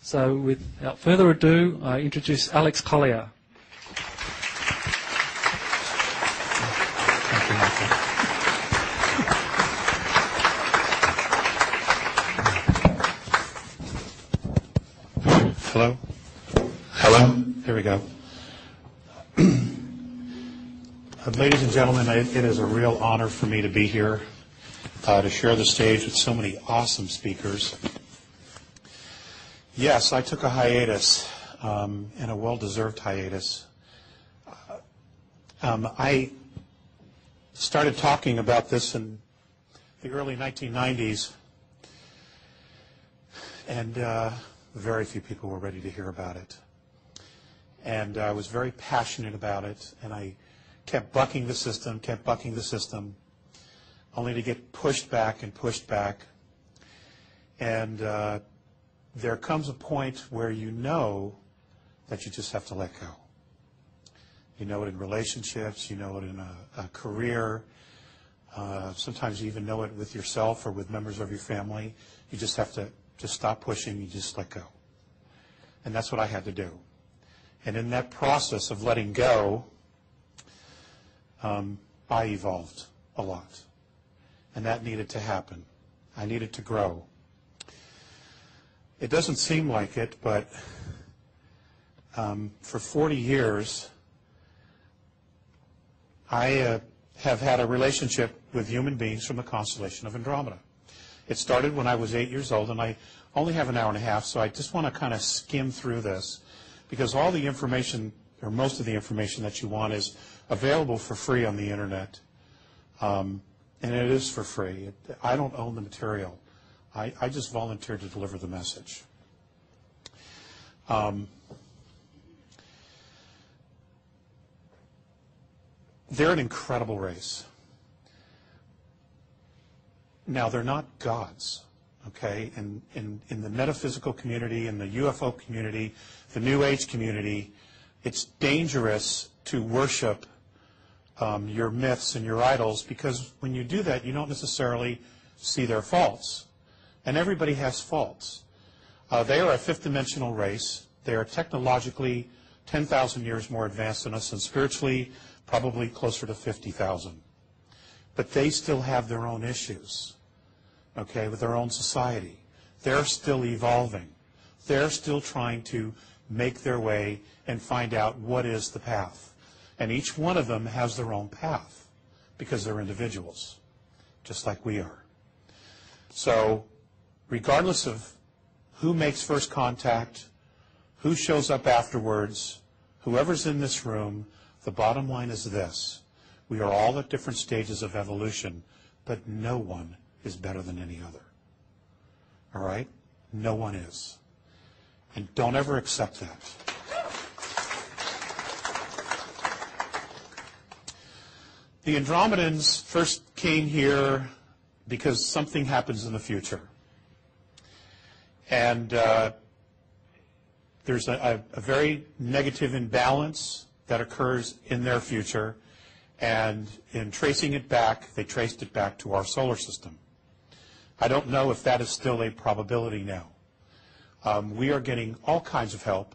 So without further ado, I introduce Alex Collier. Thank you, Michael. Hello? Hello? Here we go. Ladies and gentlemen, it is a real honor for me to be here to share the stage with so many awesome speakers. Yes, I took a hiatus, and a well-deserved hiatus. I started talking about this in the early 1990s, and very few people were ready to hear about it. And I was very passionate about it, and I kept bucking the system, only to get pushed back and pushed back. And there comes a point where you know that you just have to let go. You know it in relationships, you know it in a career. Sometimes you even know it with yourself or with members of your family. You just have to just stop pushing, you just let go. And that's what I had to do. And in that process of letting go, I evolved a lot. And that needed to happen. I needed to grow. It doesn't seem like it, but for 40 years, I have had a relationship with human beings from the constellation of Andromeda. It started when I was 8 years old, and I only have an hour and a half, so I just want to kind of skim through this, because all the information, or most of the information that you want, is available for free on the internet, and it is for free. I don't own the material. I just volunteered to deliver the message. They're an incredible race. Now, they're not gods, okay? In the metaphysical community, in the UFO community, the New Age community, it's dangerous to worship your myths and your idols, because when you do that, you don't necessarily see their faults. And everybody has faults. They are a fifth-dimensional race. They are technologically 10,000 years more advanced than us, and spiritually probably closer to 50,000. But they still have their own issues, okay, with their own society. They're still evolving. They're still trying to make their way and find out what is the path. And each one of them has their own path, because they're individuals, just like we are. So regardless of who makes first contact, who shows up afterwards, whoever's in this room, the bottom line is this: we are all at different stages of evolution, but no one is better than any other. All right? No one is. And don't ever accept that. The Andromedans first came here because something happens in the future. And there's a very negative imbalance that occurs in their future. And in tracing it back, they traced it back to our solar system. I don't know if that is still a probability now. We are getting all kinds of help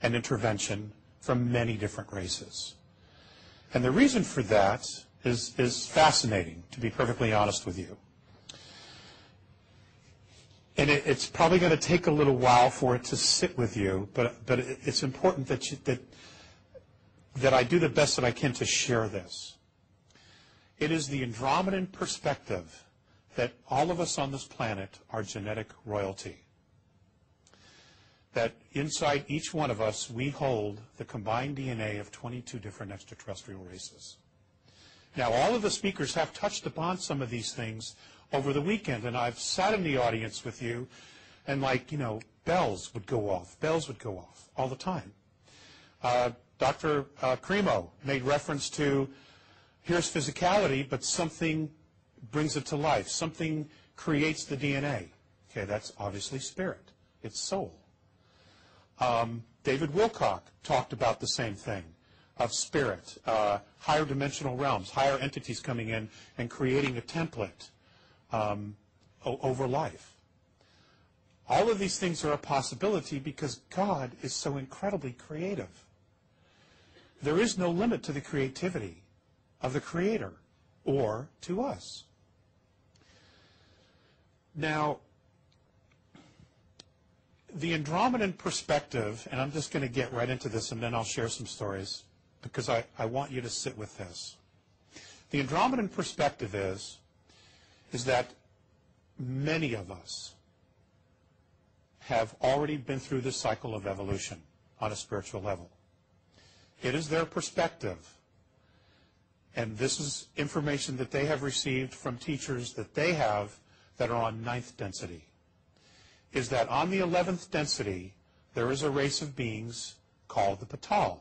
and intervention from many different races. And the reason for that is fascinating, to be perfectly honest with you. And it's probably going to take a little while for it to sit with you, but it's important that I do the best that I can to share this. It is the Andromedan perspective that all of us on this planet are genetic royalty. That inside each one of us, we hold the combined DNA of 22 different extraterrestrial races. Now, all of the speakers have touched upon some of these things over the weekend, and I've sat in the audience with you, and bells would go off all the time. Dr. Cremo made reference to, here's physicality, but something brings it to life. Something creates the DNA. Okay, that's obviously spirit. It's soul. David Wilcock talked about the same thing, of spirit, higher dimensional realms, higher entities coming in and creating a template over life. All of these things are a possibility because God is so incredibly creative. There is no limit to the creativity of the Creator or to us. Now, the Andromedan perspective, and I'm just going to get right into this and then I'll share some stories because I want you to sit with this. The Andromedan perspective is that many of us have already been through this cycle of evolution on a spiritual level. It is their perspective, and this is information that they have received from teachers that they have that are on 9th density, is that on the 11th density, there is a race of beings called the Patal.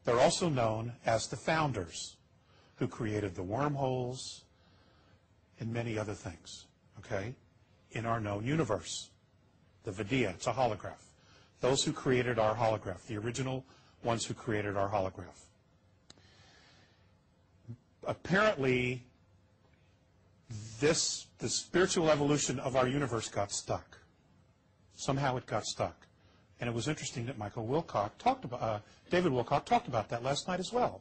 They're also known as the founders, who created the wormholes and many other things, okay, in our known universe. The Vidya, it's a holograph. Those who created our holograph, the original ones who created our holograph. Apparently, the spiritual evolution of our universe got stuck. Somehow it got stuck. And it was interesting that David Wilcock talked about that last night as well.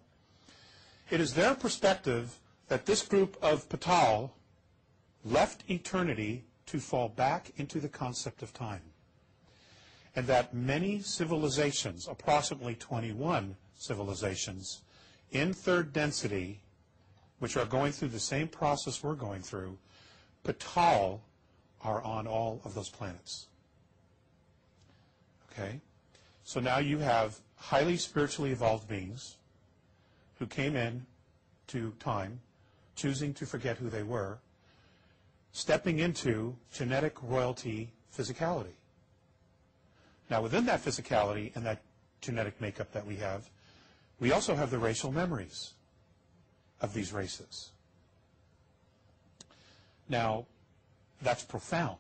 It is their perspective that this group of Patal left eternity to fall back into the concept of time. And that many civilizations, approximately 21 civilizations, in 3rd density, which are going through the same process we're going through, Patal are on all of those planets. Okay? So now you have highly spiritually evolved beings who came in to time, choosing to forget who they were, stepping into genetic royalty physicality. Now, within that physicality and that genetic makeup that we also have the racial memories of these races. Now, that's profound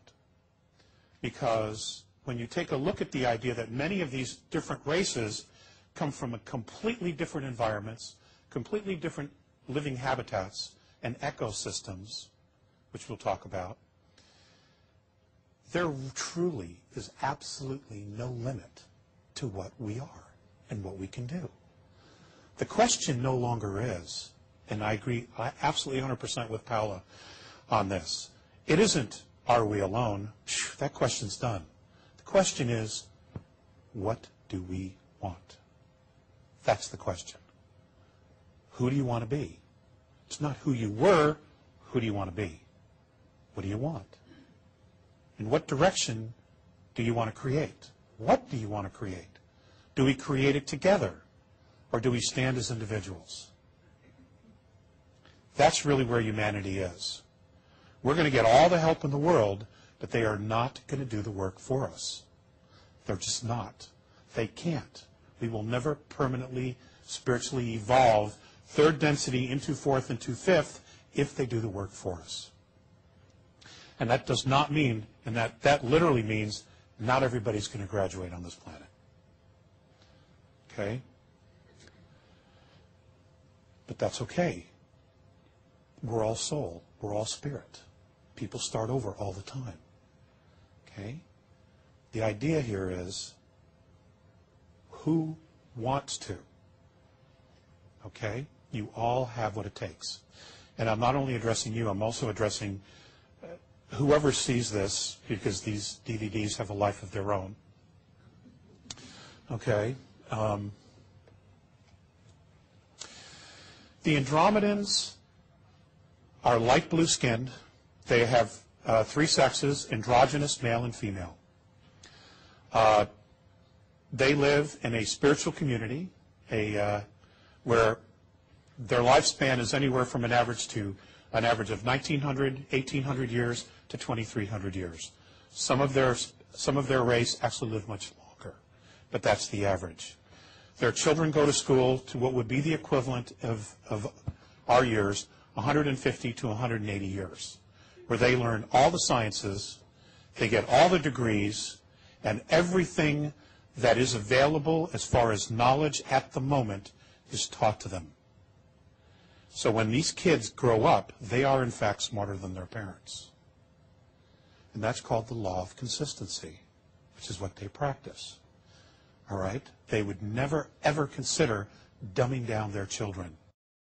because when you take a look at the idea that many of these different races come from completely different environments, completely different living habitats and ecosystems, which we'll talk about, there truly is absolutely no limit to what we are and what we can do. The question no longer is, and I agree absolutely 100% with Paula on this, it isn't, are we alone? That question's done. The question is, what do we want? That's the question. Who do you want to be? It's not who you were, who do you want to be? What do you want? In what direction do you want to create? What do you want to create? Do we create it together? Or do we stand as individuals? That's really where humanity is. We're going to get all the help in the world, but they are not going to do the work for us. They're just not. They can't. We will never permanently, spiritually evolve 3rd density into 4th into 5th if they do the work for us. And that does not mean, and that literally means not everybody's going to graduate on this planet. Okay? But that's okay. We're all soul. We're all spirit. People start over all the time. Okay? The idea here is who wants to? Okay? You all have what it takes. And I'm not only addressing you, I'm also addressing whoever sees this, because these DVDs have a life of their own. Okay? The Andromedans are light blue skinned. They have 3 sexes, androgynous, male and female. They live in a spiritual community where their lifespan is anywhere from an average of 1,900, 1,800 years to 2,300 years. Some of their race actually live much longer, but that's the average. Their children go to school to what would be the equivalent of our years, 150 to 180 years, where they learn all the sciences, they get all the degrees, and everything that is available as far as knowledge at the moment is taught to them. So when these kids grow up, they are in fact smarter than their parents. And that's called the law of consistency, which is what they practice. All right? They would never, ever consider dumbing down their children.